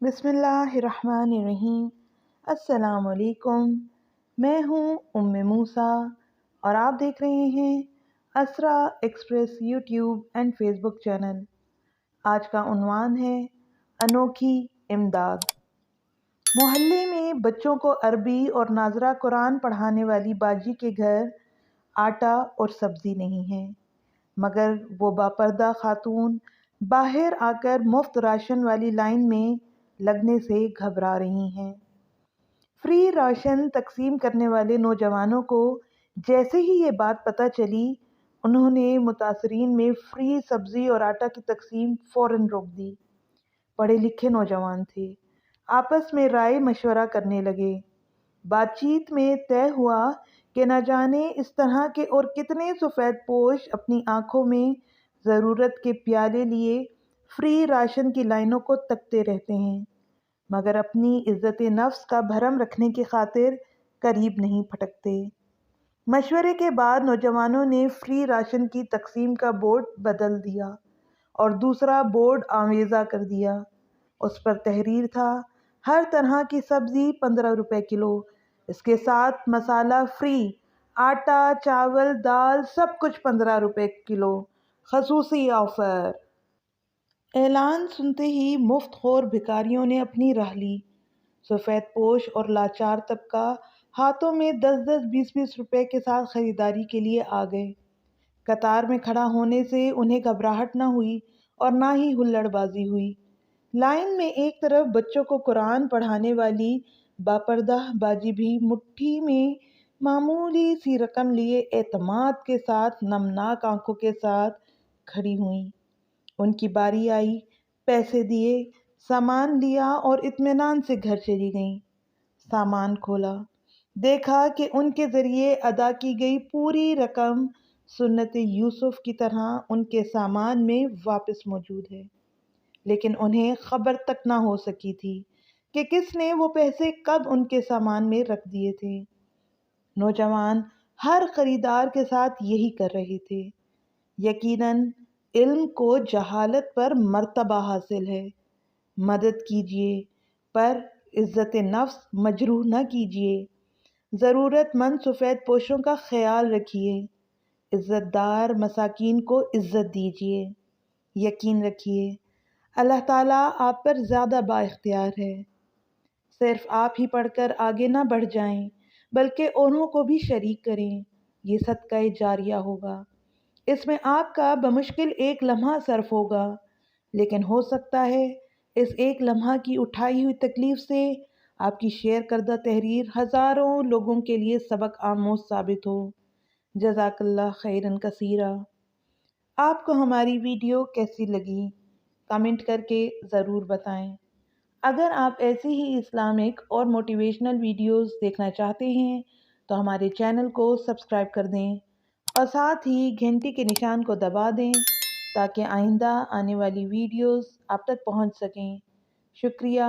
बिस्मिल्लाहिर्रहमानिर्रहीम। अस्सलाम वालेकुम। मैं हूँ मूसा और आप देख रहे हैं Asra express YouTube and Facebook channel. आज का उन्वान है अनोखी इमदाद। मोहल्ले में बच्चों को अरबी और नाजरा कुरान पढ़ाने वाली बाजी के घर आटा और सब्ज़ी नहीं है, मगर वो बापर्दा खातून बाहर आकर मुफ्त राशन वाली लाइन में लगने से घबरा रही हैं। फ्री राशन तकसीम करने वाले नौजवानों को जैसे ही ये बात पता चली, उन्होंने मुतासरीन में फ्री सब्ज़ी और आटा की तकसीम फ़ौरन रोक दी। पढ़े लिखे नौजवान थे, आपस में राय मशवरा करने लगे। बातचीत में तय हुआ कि न जाने इस तरह के और कितने सफ़ेद पोश अपनी आंखों में ज़रूरत के प्याले लिए फ्री राशन की लाइनों को तकते रहते हैं, मगर अपनी इज़्ज़त नफ्स का भरम रखने की खातिर करीब नहीं फटकते। मशवरे के बाद नौजवानों ने फ्री राशन की तकसीम का बोर्ड बदल दिया और दूसरा बोर्ड आवेज़ा कर दिया। उस पर तहरीर था, हर तरह की सब्ज़ी 15 रुपए किलो, इसके साथ मसाला फ्री, आटा चावल दाल सब कुछ 15 रुपए किलो, खसूसी ऑफ़र। ऐलान सुनते ही मुफ्तखोर भिखारियों ने अपनी राह ली। सफ़ेद पोश और लाचार तबका हाथों में 10-10 20-20 रुपए के साथ ख़रीदारी के लिए आ गए। कतार में खड़ा होने से उन्हें घबराहट न हुई और ना ही हुल्लड़बाजी हुई। लाइन में एक तरफ बच्चों को कुरान पढ़ाने वाली बापर्दा बाजी भी मुट्ठी में मामूली सी रकम लिए एतमाद के साथ नमनाक आंखों के साथ खड़ी हुई। उनकी बारी आई, पैसे दिए, सामान लिया और इत्मीनान से घर चली गईं। सामान खोला, देखा कि उनके ज़रिए अदा की गई पूरी रकम सुन्नत यूसुफ की तरह उनके सामान में वापस मौजूद है, लेकिन उन्हें खबर तक ना हो सकी थी कि किसने वो पैसे कब उनके सामान में रख दिए थे। नौजवान हर खरीदार के साथ यही कर रहे थे। यकीनन इल्म को जहालत पर मर्तबा हासिल है। मदद कीजिए, पर इज़्ज़त नफ्स मजरूह न कीजिए। ज़रूरतमंद सफ़ेद पोशों का ख्याल रखिए। इज़्ज़तदार मसाकीन को इज़्ज़त दीजिए। यकीन रखिए, अल्लाह ताला आप पर ज़्यादा बाइख्तियार है। सिर्फ आप ही पढ़कर आगे ना बढ़ जाएं, बल्कि औरों को भी शरीक करें। ये सदका जारिया होगा। इसमें आपका बमुश्किल एक लम्हा सर्फ होगा, लेकिन हो सकता है इस एक लम्हा की उठाई हुई तकलीफ से आपकी शेयर करदा तहरीर हज़ारों लोगों के लिए सबक आमोज साबित हो। जज़ाकल्लाह खैरन कसीरा। आपको हमारी वीडियो कैसी लगी, कमेंट करके ज़रूर बताएं। अगर आप ऐसी ही इस्लामिक और मोटिवेशनल वीडियोस देखना चाहते हैं तो हमारे चैनल को सब्सक्राइब कर दें और साथ ही घंटी के निशान को दबा दें ताकि आइंदा आने वाली वीडियोस आप तक पहुंच सकें। शुक्रिया।